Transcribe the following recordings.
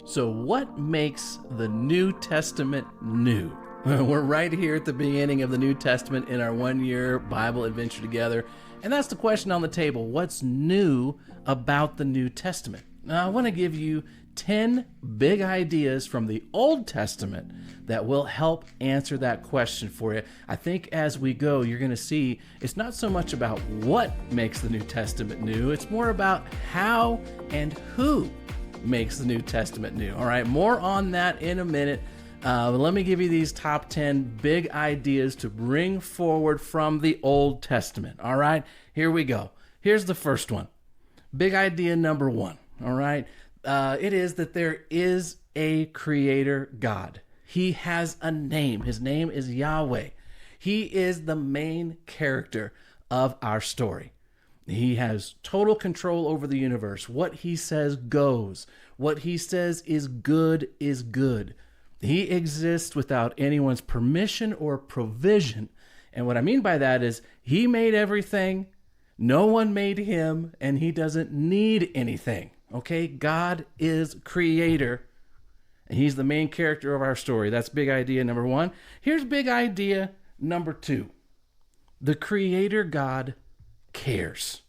So what makes the New Testament new? We're right here at the beginning of the New Testament in our one-year Bible adventure together. And that's the question on the table. What's new about the New Testament? Now, I want to give you 10 big ideas from the Old Testament that will help answer that question for you. I think as we go, you're going to see it's not so much about what makes the New Testament new, it's more about how and who makes the New Testament new. All right, more on that in a minute. Let me give you these top 10 big ideas to bring forward from the Old Testament. All right, here we go. Here's the first one. Big idea number one. All right, it is that there is a creator God. He has a name. His name is Yahweh. He is the main character of our story. He has total control over the universe. What he says goes. What he says is good is good. He exists without anyone's permission or provision. And what I mean by that is he made everything, no one made him, and he doesn't need anything. Okay? God is creator, and he's the main character of our story. That's big idea number one. Here's big idea number two. The creator God cares.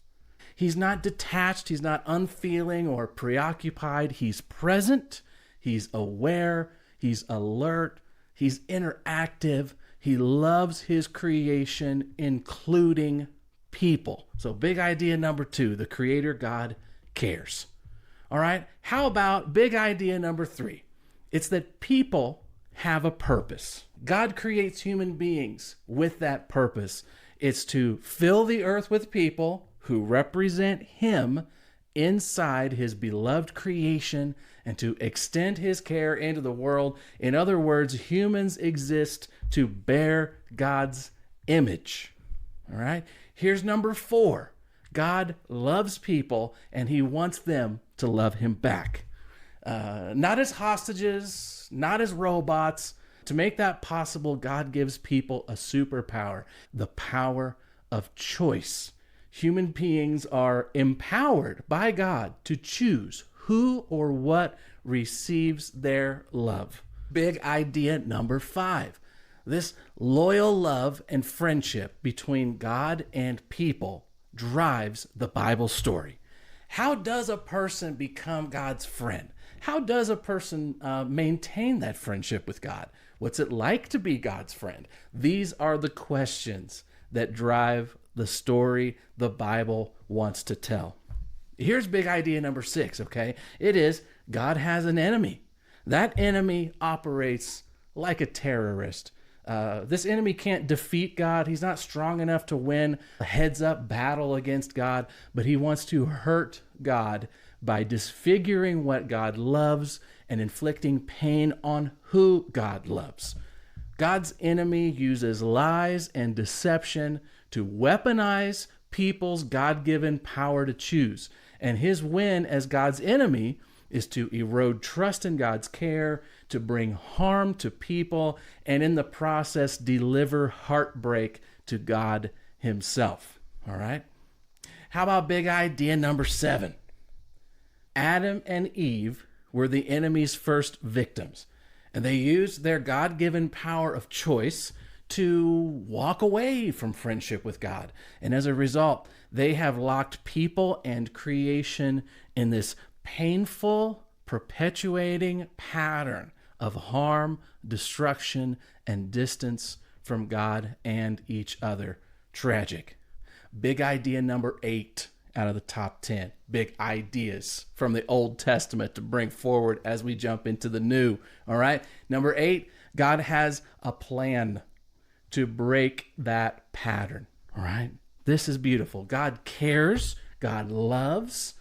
He's not detached, he's not unfeeling or preoccupied. He's present, he's aware, he's alert, he's interactive. He loves his creation, including people. So big idea number two, the creator God cares. All right, how about big idea number three? It's that people have a purpose. God creates human beings with that purpose. It's to fill the earth with people who represent him inside his beloved creation and to extend his care into the world. In other words, humans exist to bear God's image. All right. Here's number four. God loves people and he wants them to love him back. Not as hostages, not as robots. To make that possible, God gives people a superpower, the power of choice. Human beings are empowered by God to choose who or what receives their love. Big idea number five. This loyal love and friendship between God and people drives the Bible story. How does a person become God's friend? How does a person maintain that friendship with God? What's it like to be God's friend? These are the questions that drive the story the Bible wants to tell. Here's big idea number six, okay? It is God has an enemy. That enemy operates like a terrorist. This enemy can't defeat God. He's not strong enough to win a heads-up battle against God, but he wants to hurt God by disfiguring what God loves and inflicting pain on who God loves. God's enemy uses lies and deception to weaponize people's God-given power to choose. And his win as God's enemy is to erode trust in God's care, to bring harm to people, and in the process deliver heartbreak to God himself. All right? How about big idea number seven? Adam and Eve were the enemy's first victims, and they used their God-given power of choice to walk away from friendship with God. And as a result, they have locked people and creation in this painful, perpetuating pattern of harm, destruction, and distance from God and each other. Tragic. Big idea number 8 out of the top 10. Big ideas from the Old Testament to bring forward as we jump into the New. All right. Number 8, God has a plan to break that pattern. All right. This is beautiful. God cares. God loves.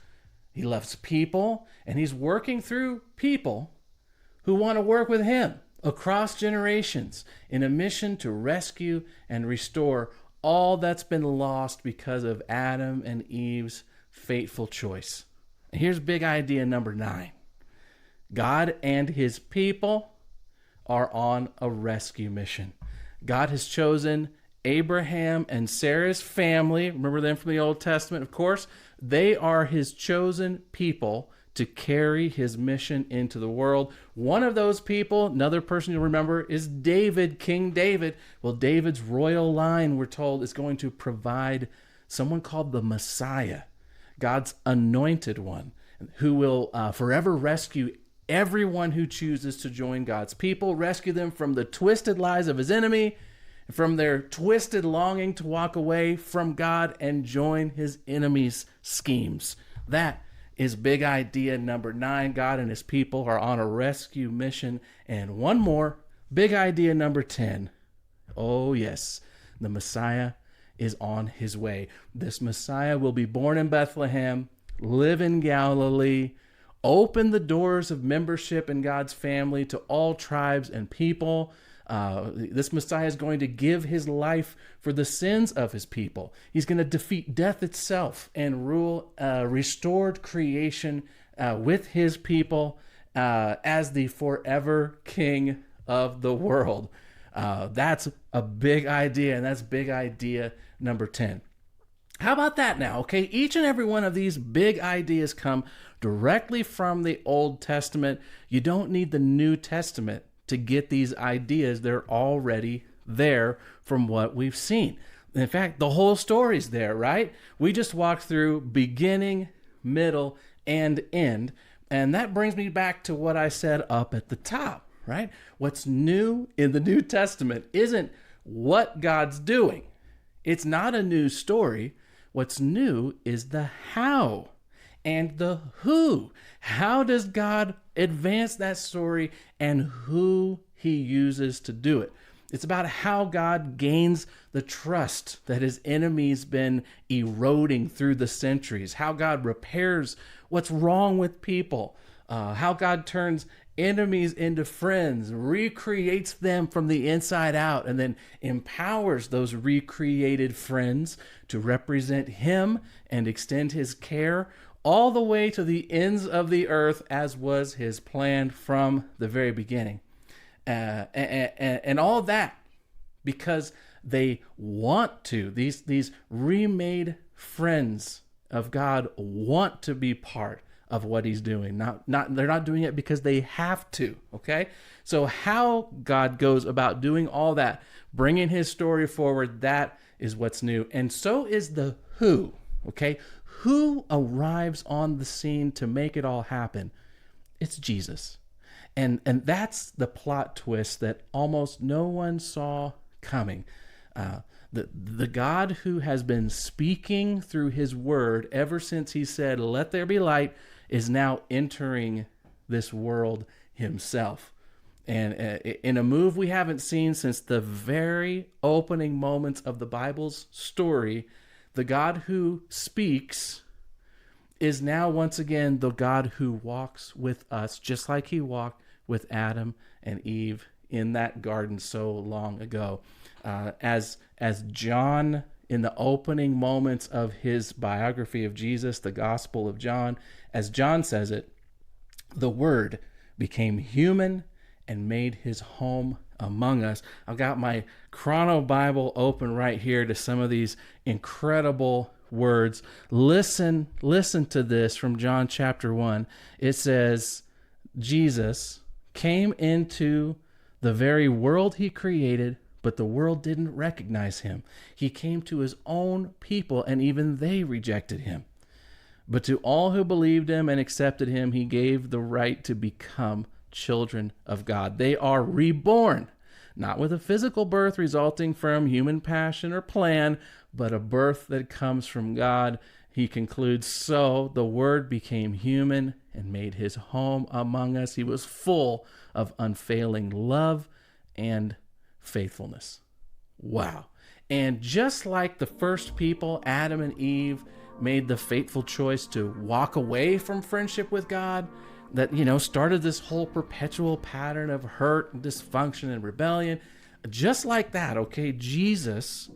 He loves people. And he's working through people who want to work with him across generations in a mission to rescue and restore all that's been lost because of Adam and Eve's fateful choice. And here's big idea number 9. God and his people are on a rescue mission. God has chosen Abraham and Sarah's family. Remember them from the Old Testament, of course. They are his chosen people to carry his mission into the world. One of those people, another person you'll remember, is David, King David. Well, David's royal line, we're told, is going to provide someone called the Messiah, God's anointed one, who will forever rescue everyone who chooses to join God's people, rescue them from the twisted lies of his enemy, from their twisted longing to walk away from God and join his enemy's schemes. That is big idea number 9. God and his people are on a rescue mission. And one more, big idea number 10. Oh yes, the Messiah is on his way. This Messiah will be born in Bethlehem, live in Galilee, open the doors of membership in God's family to all tribes and people. This Messiah is going to give his life for the sins of his people. He's going to defeat death itself and rule restored creation with his people as the forever king of the world. That's a big idea, and that's big idea number 10. How about that now? Okay, each and every one of these big ideas come directly from the Old Testament. You don't need the New Testament to get these ideas. They're already there from what we've seen. In fact, the whole story's there, right? We just walked through beginning, middle, and end. And that brings me back to what I said up at the top, right? What's new in the New Testament isn't what God's doing. It's not a new story. What's new is the how and the who. How does God advance that story and who he uses to do it? It's about how God gains the trust that his enemies been eroding through the centuries, how God repairs what's wrong with people, how God turns enemies into friends, recreates them from the inside out, and then empowers those recreated friends to represent him and extend his care all the way to the ends of the earth, as was his plan from the very beginning. And all that because they want to. These remade friends of God want to be part of what he's doing. They're not doing it because they have to, okay? So how God goes about doing all that, bringing his story forward, that is what's new. And so is the who, okay? Who arrives on the scene to make it all happen? It's Jesus. And that's the plot twist that almost no one saw coming. The God who has been speaking through his word ever since he said, "Let there be light," is now entering this world himself. And in a move we haven't seen since the very opening moments of the Bible's story, the God who speaks is now once again the God who walks with us, just like he walked with Adam and Eve in that garden so long ago. As John, in the opening moments of his biography of Jesus, the Gospel of John, as John says it, the Word became human and made his home among us. I've got my Chrono Bible open right here to some of these incredible words. Listen to this from John chapter 1. It says, Jesus came into the very world he created, but the world didn't recognize him. He came to his own people, and even they rejected him. But to all who believed him and accepted him, he gave the right to become children of God. They are reborn, not with a physical birth resulting from human passion or plan, but a birth that comes from God. He concludes, so the Word became human and made his home among us. He was full of unfailing love and faithfulness. Wow. And just like the first people, Adam and Eve, made the fateful choice to walk away from friendship with God, that, started this whole perpetual pattern of hurt and dysfunction and rebellion. Just like that, okay, Jesus,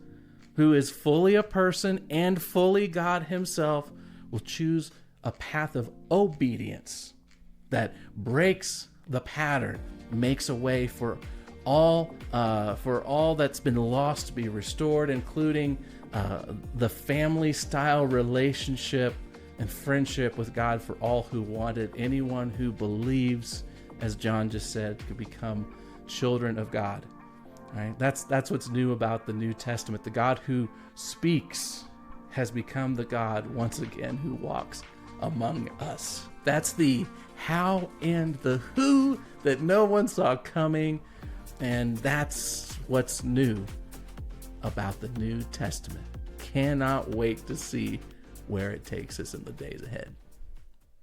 who is fully a person and fully God himself, will choose a path of obedience that breaks the pattern, makes a way for all that's been lost to be restored, including the family-style relationship and friendship with God for all who want it. Anyone who believes, as John just said, could become children of God. Right? That's what's new about the New Testament. The God who speaks has become the God once again who walks among us. That's the how and the who that no one saw coming, and that's what's new about the New Testament. Cannot wait to see where it takes us in the days ahead.